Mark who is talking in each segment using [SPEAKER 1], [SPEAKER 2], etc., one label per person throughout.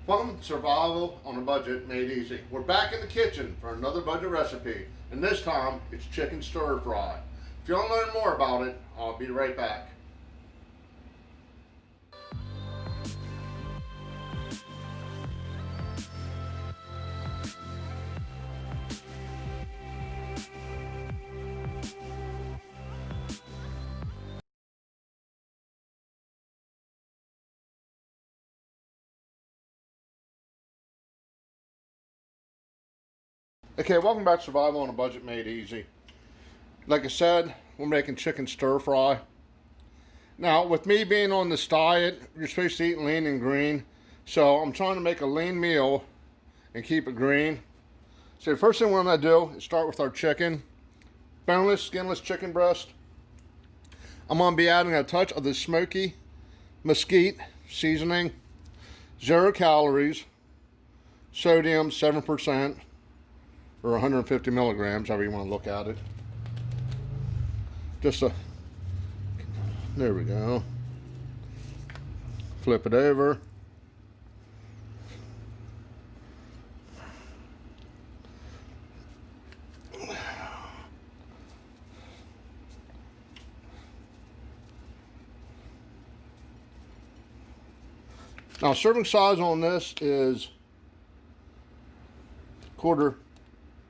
[SPEAKER 1] Welcome to Survival on a Budget Made Easy. We're back in the kitchen for another budget recipe, and this time it's chicken stir fry. If you want to learn more about it, I'll be right back. Okay, welcome back to Survival on a Budget Made Easy. Like I said, we're making chicken stir fry. Now, with me being on this diet, you're supposed to eat lean and green. So I'm trying to make a lean meal and keep it green. So the first thing we're going to do is start with our chicken. Boneless, skinless chicken breast. I'm going to be adding a touch of the smoky mesquite seasoning. 0 calories. Sodium 7%. Or 150 milligrams, however you want to look at it. There we go. Flip it over. Now, serving size on this is 1/4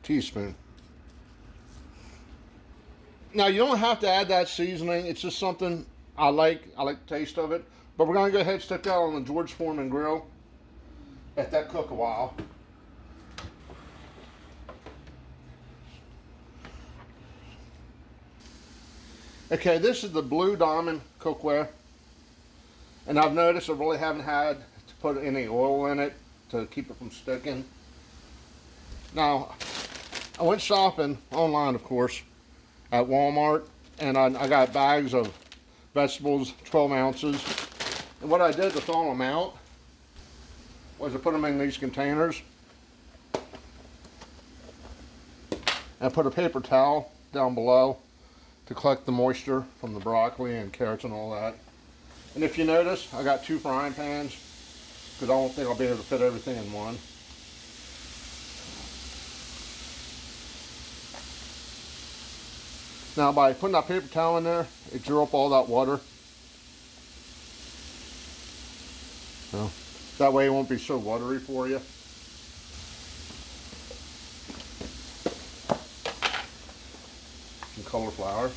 [SPEAKER 1] teaspoon. Now, you don't have to add that seasoning. It's just something I like. I like the taste of it. But we're going to go ahead and stick that on the George Foreman grill. Let that cook a while. Okay, this is the Blue Diamond cookware. And I've noticed I really haven't had to put any oil in it to keep it from sticking. Now, I went shopping online, of course, at Walmart, and I got bags of vegetables, 12 ounces. And what I did to thaw them out was I put them in these containers. And I put a paper towel down below to collect the moisture from the broccoli and carrots and all that. And if you notice, I got 2 frying pans because I don't think I'll be able to fit everything in one. Now, by putting that paper towel in there, it drew up all that water. So, that way it won't be so watery for you. Some cauliflower.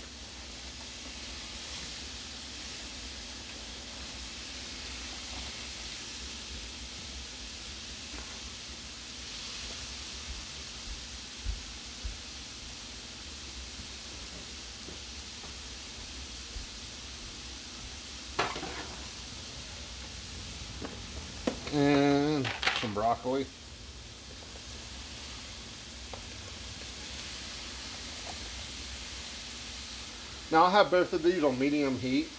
[SPEAKER 1] And some broccoli. Now I have both of these on medium heat.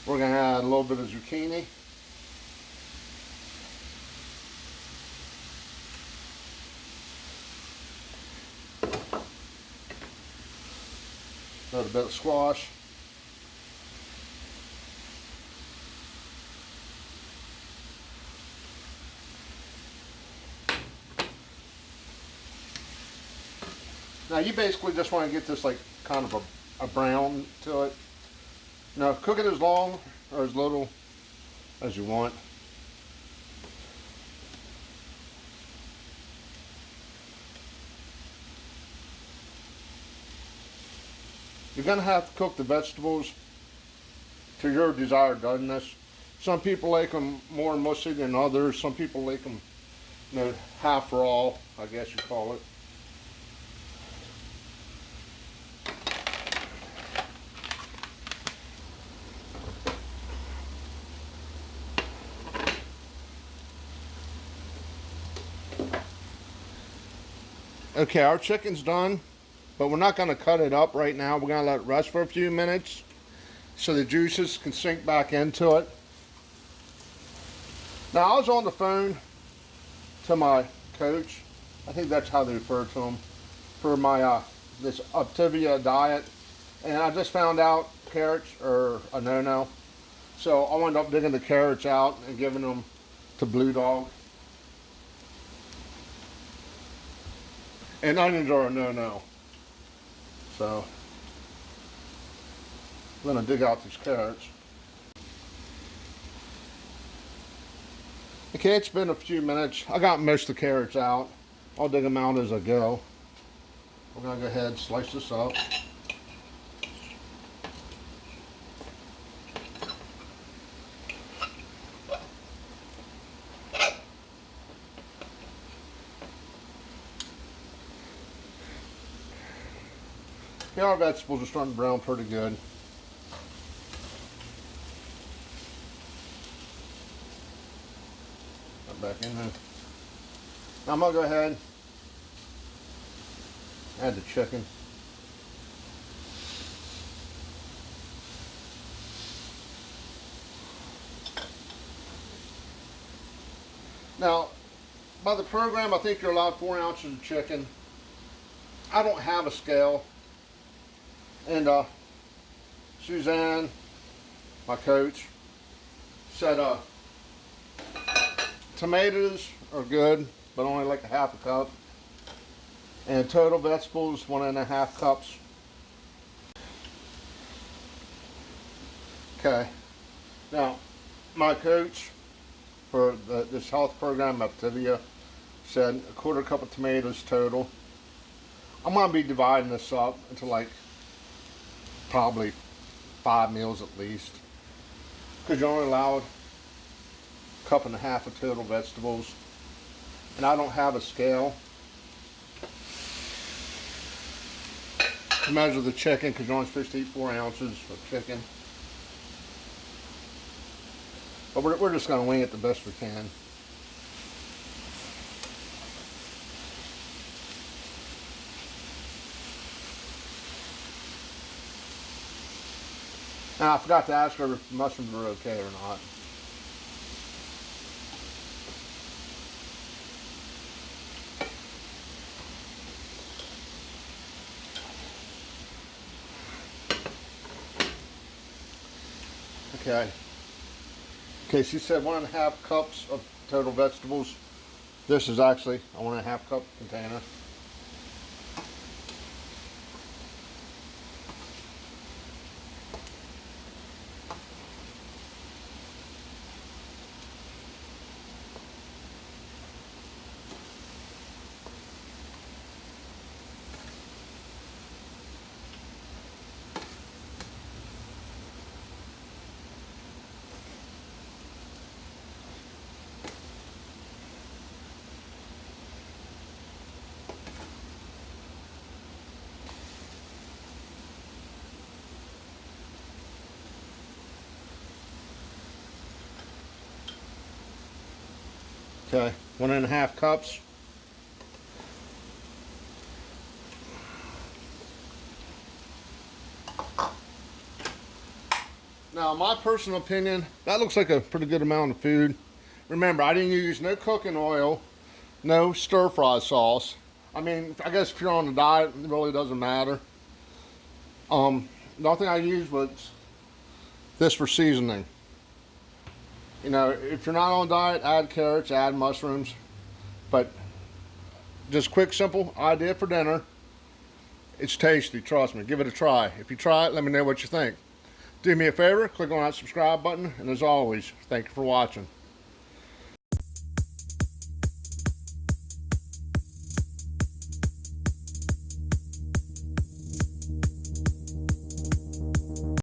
[SPEAKER 1] We're going to add a little bit of zucchini. A little bit of squash. Now you basically just want to get this like kind of a brown to it. Now cook it as long or as little as you want. You're going to have to cook the vegetables to your desired doneness. Some people like them more mushy than others. Some people like them, half raw, I guess you call it. Okay, our chicken's done, but we're not going to cut it up right now. We're going to let it rest for a few minutes so the juices can sink back into it. Now, I was on the phone to my coach, I think that's how they refer to them, for my this Optavia diet. And I just found out carrots are a no-no. So I wound up digging the carrots out and giving them to Blue Dog. And onions are a no-no. So I'm gonna dig out these carrots. Okay, it's been a few minutes. I got most of the carrots out. I'll dig them out as I go. We're gonna go ahead and slice this up. Yeah, our vegetables are starting to brown pretty good. Put back in there. Now I'm gonna go ahead, add the chicken. Now, by the program, I think you're allowed 4 ounces of chicken. I don't have a scale. And Suzanne, my coach, said tomatoes are good, but only like a half a cup. And total vegetables, 1.5 cups. Okay. Now, my coach for this health program, Optavia, said a 1/4 cup of tomatoes total. I'm going to be dividing this up into like probably 5 meals at least, because you're only allowed 1.5 cups of total vegetables, and I don't have a scale to measure the chicken, because you're only supposed to eat 4 ounces of chicken. But we're just going to wing it the best we can. Now, I forgot to ask her if mushrooms were okay or not. Okay. Okay, she said 1.5 cups of total vegetables. This is actually a 1.5 cup container. Okay, 1.5 cups. Now, my personal opinion, that looks like a pretty good amount of food. Remember, I didn't use no cooking oil, no stir-fry sauce. I mean, I guess if you're on a diet, it really doesn't matter. The only thing I used was this for seasoning. You know, if you're not on a diet, add carrots, add mushrooms. But just quick, simple idea for dinner. It's tasty, trust me. Give it a try. If you try it, let me know what you think. Do me a favor, click on that subscribe button, and as always, thank you for watching.